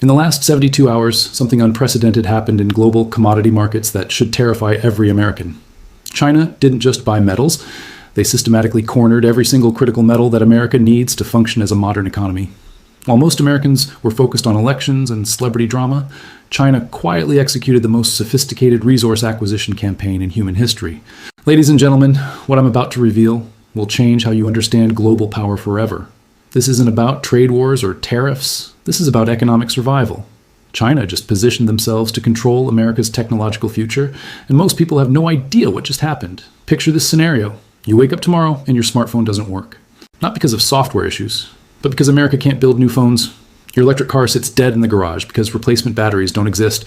In the last 72 hours, something unprecedented happened in global commodity markets that should terrify every American. China didn't just buy metals, they systematically cornered every single critical metal that America needs to function as a modern economy. While most Americans were focused on elections and celebrity drama, China quietly executed the most sophisticated resource acquisition campaign in human history. Ladies and gentlemen, what I'm about to reveal will change how you understand global power forever. This isn't about trade wars or tariffs. This is about economic survival. China just positioned themselves to control America's technological future, and most people have no idea what just happened. Picture this scenario. You wake up tomorrow and your smartphone doesn't work. Not because of software issues, but because America can't build new phones. Your electric car sits dead in the garage because replacement batteries don't exist.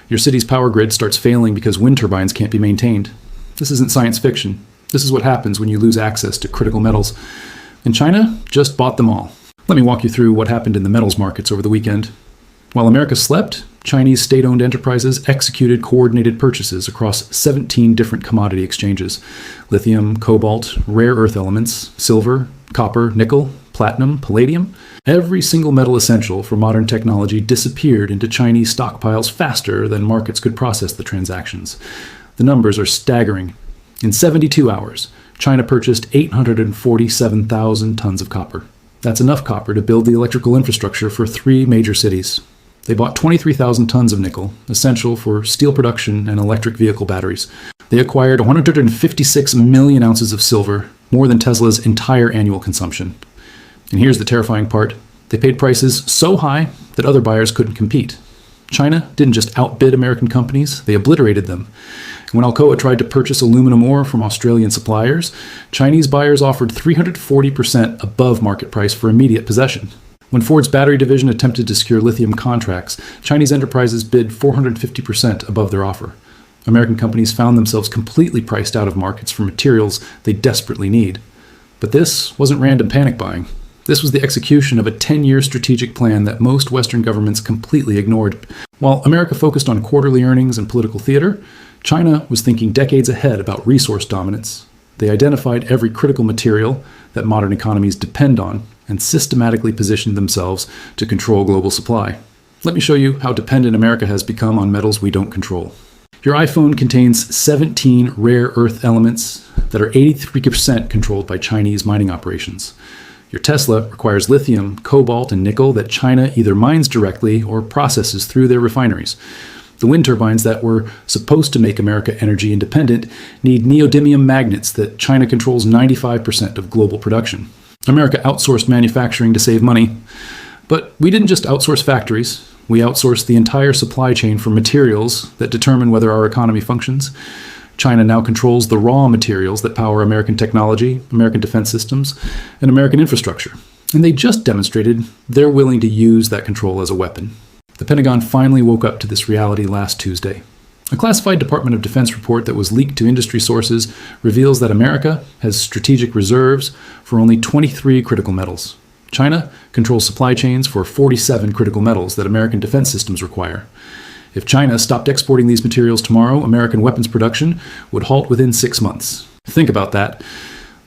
Your city's power grid starts failing because wind turbines can't be maintained. This isn't science fiction. This is what happens when you lose access to critical metals. And China just bought them all. Let me walk you through what happened in the metals markets over the weekend. While America slept, Chinese state-owned enterprises executed coordinated purchases across 17 different commodity exchanges: lithium, cobalt, rare earth elements, silver, copper, nickel, platinum, palladium. Every single metal essential for modern technology disappeared into Chinese stockpiles faster than markets could process the transactions. The numbers are staggering. In 72 hours, China purchased 847,000 tons of copper. That's enough copper to build the electrical infrastructure for 3 major cities. They bought 23,000 tons of nickel, essential for steel production and electric vehicle batteries. They acquired 156 million ounces of silver, more than Tesla's entire annual consumption. And here's the terrifying part. They paid prices so high that other buyers couldn't compete. China didn't just outbid American companies, they obliterated them. When Alcoa tried to purchase aluminum ore from Australian suppliers, Chinese buyers offered 340% above market price for immediate possession. When Ford's battery division attempted to secure lithium contracts, Chinese enterprises bid 450% above their offer. American companies found themselves completely priced out of markets for materials they desperately need. But this wasn't random panic buying. This was the execution of a 10-year strategic plan that most Western governments completely ignored. While America focused on quarterly earnings and political theater, China was thinking decades ahead about resource dominance. They identified every critical material that modern economies depend on and systematically positioned themselves to control global supply. Let me show you how dependent America has become on metals we don't control. Your iPhone contains 17 rare earth elements that are 83% controlled by Chinese mining operations. Your Tesla requires lithium, cobalt, and nickel that China either mines directly or processes through their refineries. The wind turbines that were supposed to make America energy independent need neodymium magnets that China controls 95% of global production. America outsourced manufacturing to save money. But we didn't just outsource factories. We outsourced the entire supply chain for materials that determine whether our economy functions. China now controls the raw materials that power American technology, American defense systems, and American infrastructure. And they just demonstrated they're willing to use that control as a weapon. The Pentagon finally woke up to this reality last Tuesday. A classified Department of Defense report that was leaked to industry sources reveals that America has strategic reserves for only 23 critical metals. China controls supply chains for 47 critical metals that American defense systems require. If China stopped exporting these materials tomorrow, American weapons production would halt within 6 months. Think about that.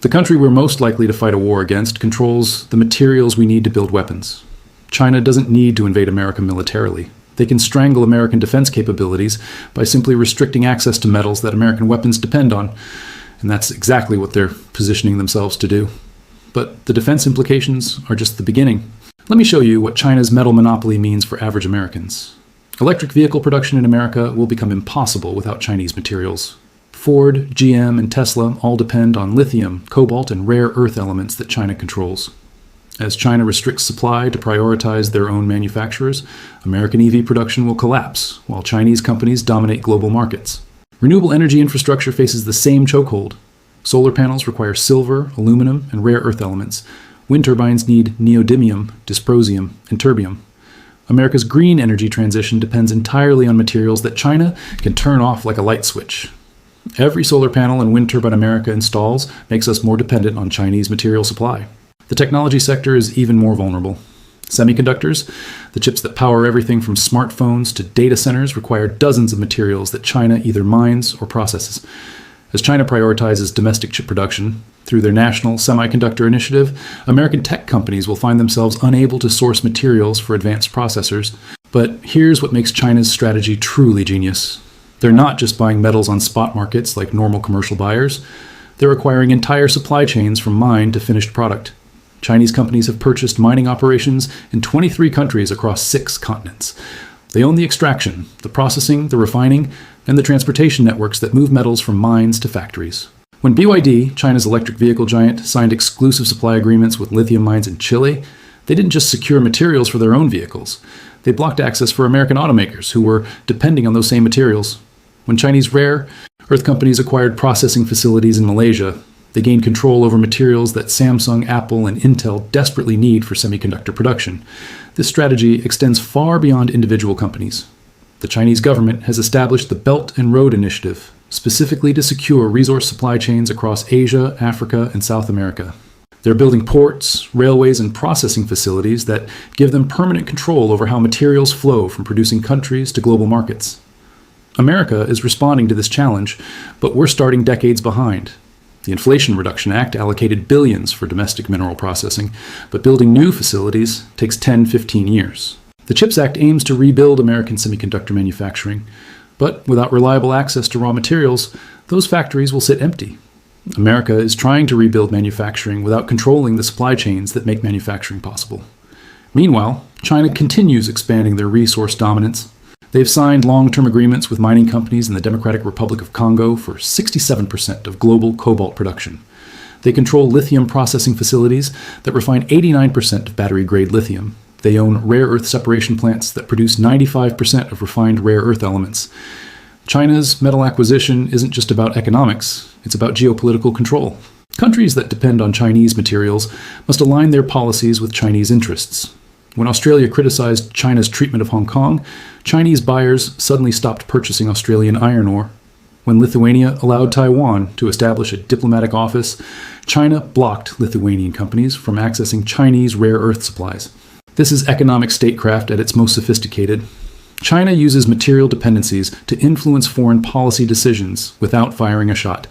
The country we're most likely to fight a war against controls the materials we need to build weapons. China doesn't need to invade America militarily. They can strangle American defense capabilities by simply restricting access to metals that American weapons depend on. And that's exactly what they're positioning themselves to do. But the defense implications are just the beginning. Let me show you what China's metal monopoly means for average Americans. Electric vehicle production in America will become impossible without Chinese materials. Ford, GM, and Tesla all depend on lithium, cobalt, and rare earth elements that China controls. As China restricts supply to prioritize their own manufacturers, American EV production will collapse, while Chinese companies dominate global markets. Renewable energy infrastructure faces the same chokehold. Solar panels require silver, aluminum, and rare earth elements. Wind turbines need neodymium, dysprosium, and terbium. America's green energy transition depends entirely on materials that China can turn off like a light switch. Every solar panel and wind turbine America installs makes us more dependent on Chinese material supply. The technology sector is even more vulnerable. Semiconductors, the chips that power everything from smartphones to data centers, require dozens of materials that China either mines or processes. As China prioritizes domestic chip production through their National Semiconductor Initiative, American tech companies will find themselves unable to source materials for advanced processors. But here's what makes China's strategy truly genius. They're not just buying metals on spot markets like normal commercial buyers. They're acquiring entire supply chains from mine to finished product. Chinese companies have purchased mining operations in 23 countries across 6 continents. They own the extraction, the processing, the refining, and the transportation networks that move metals from mines to factories. When BYD, China's electric vehicle giant, signed exclusive supply agreements with lithium mines in Chile, they didn't just secure materials for their own vehicles. They blocked access for American automakers who were depending on those same materials. When Chinese rare earth companies acquired processing facilities in Malaysia, they gained control over materials that Samsung, Apple, and Intel desperately need for semiconductor production. This strategy extends far beyond individual companies. The Chinese government has established the Belt and Road Initiative, specifically to secure resource supply chains across Asia, Africa, and South America. They're building ports, railways, and processing facilities that give them permanent control over how materials flow from producing countries to global markets. America is responding to this challenge, but we're starting decades behind. The Inflation Reduction Act allocated billions for domestic mineral processing, but building new facilities takes 10-15 years. The CHIPS Act aims to rebuild American semiconductor manufacturing, but without reliable access to raw materials, those factories will sit empty. America is trying to rebuild manufacturing without controlling the supply chains that make manufacturing possible. Meanwhile, China continues expanding their resource dominance. They've signed long-term agreements with mining companies in the Democratic Republic of Congo for 67% of global cobalt production. They control lithium processing facilities that refine 89% of battery-grade lithium. They own rare earth separation plants that produce 95% of refined rare earth elements. China's metal acquisition isn't just about economics, it's about geopolitical control. Countries that depend on Chinese materials must align their policies with Chinese interests. When Australia criticized China's treatment of Hong Kong, Chinese buyers suddenly stopped purchasing Australian iron ore. When Lithuania allowed Taiwan to establish a diplomatic office, China blocked Lithuanian companies from accessing Chinese rare earth supplies. This is economic statecraft at its most sophisticated. China uses material dependencies to influence foreign policy decisions without firing a shot.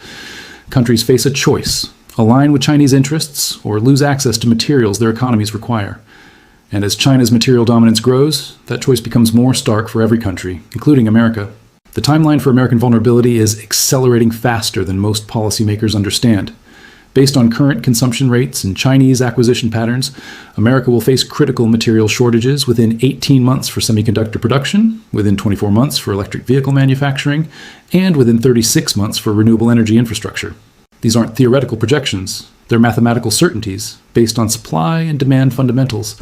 Countries face a choice: align with Chinese interests or lose access to materials their economies require. And as China's material dominance grows, that choice becomes more stark for every country, including America. The timeline for American vulnerability is accelerating faster than most policymakers understand. Based on current consumption rates and Chinese acquisition patterns, America will face critical material shortages within 18 months for semiconductor production, within 24 months for electric vehicle manufacturing, and within 36 months for renewable energy infrastructure. These aren't theoretical projections. They're mathematical certainties based on supply and demand fundamentals.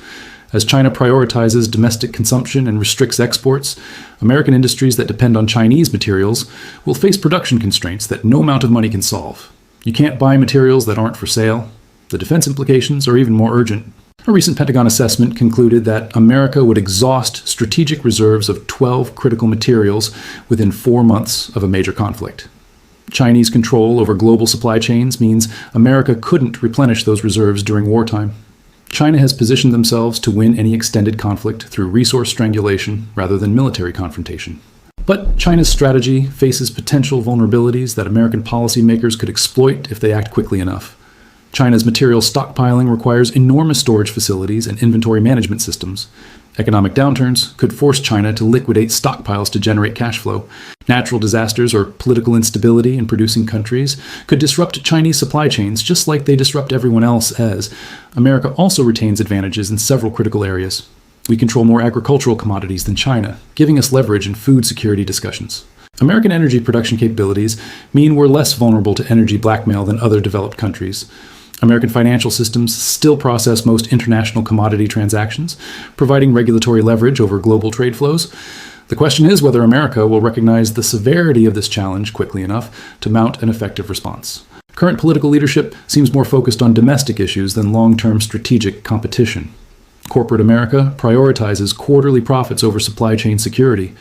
As China prioritizes domestic consumption and restricts exports, American industries that depend on Chinese materials will face production constraints that no amount of money can solve. You can't buy materials that aren't for sale. The defense implications are even more urgent. A recent Pentagon assessment concluded that America would exhaust strategic reserves of 12 critical materials within 4 months of a major conflict. Chinese control over global supply chains means America couldn't replenish those reserves during wartime. China has positioned themselves to win any extended conflict through resource strangulation rather than military confrontation. But China's strategy faces potential vulnerabilities that American policymakers could exploit if they act quickly enough. China's material stockpiling requires enormous storage facilities and inventory management systems. Economic downturns could force China to liquidate stockpiles to generate cash flow. Natural disasters or political instability in producing countries could disrupt Chinese supply chains just like they disrupt everyone else, as America also retains advantages in several critical areas. We control more agricultural commodities than China, giving us leverage in food security discussions. American energy production capabilities mean we're less vulnerable to energy blackmail than other developed countries. American financial systems still process most international commodity transactions, providing regulatory leverage over global trade flows. The question is whether America will recognize the severity of this challenge quickly enough to mount an effective response. Current political leadership seems more focused on domestic issues than long-term strategic competition. Corporate America prioritizes quarterly profits over supply chain security.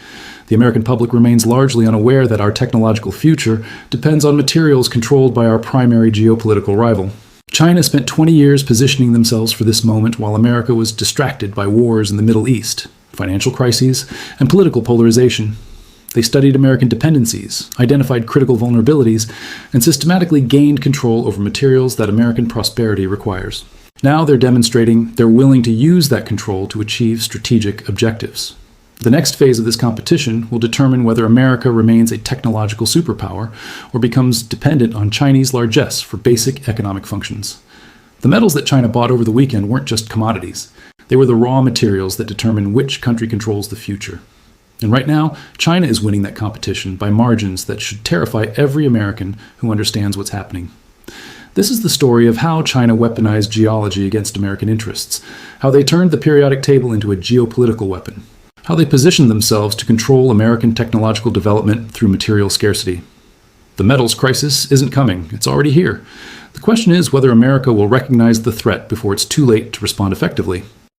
The American public remains largely unaware that our technological future depends on materials controlled by our primary geopolitical rival. China spent 20 years positioning themselves for this moment while America was distracted by wars in the Middle East, financial crises, and political polarization. They studied American dependencies, identified critical vulnerabilities, and systematically gained control over materials that American prosperity requires. Now they're demonstrating they're willing to use that control to achieve strategic objectives. The next phase of this competition will determine whether America remains a technological superpower or becomes dependent on Chinese largesse for basic economic functions. The metals that China bought over the weekend weren't just commodities. They were the raw materials that determine which country controls the future. And right now, China is winning that competition by margins that should terrify every American who understands what's happening. This is the story of how China weaponized geology against American interests, how they turned the periodic table into a geopolitical weapon, how they positioned themselves to control American technological development through material scarcity. The metals crisis isn't coming, it's already here. The question is whether America will recognize the threat before it's too late to respond effectively.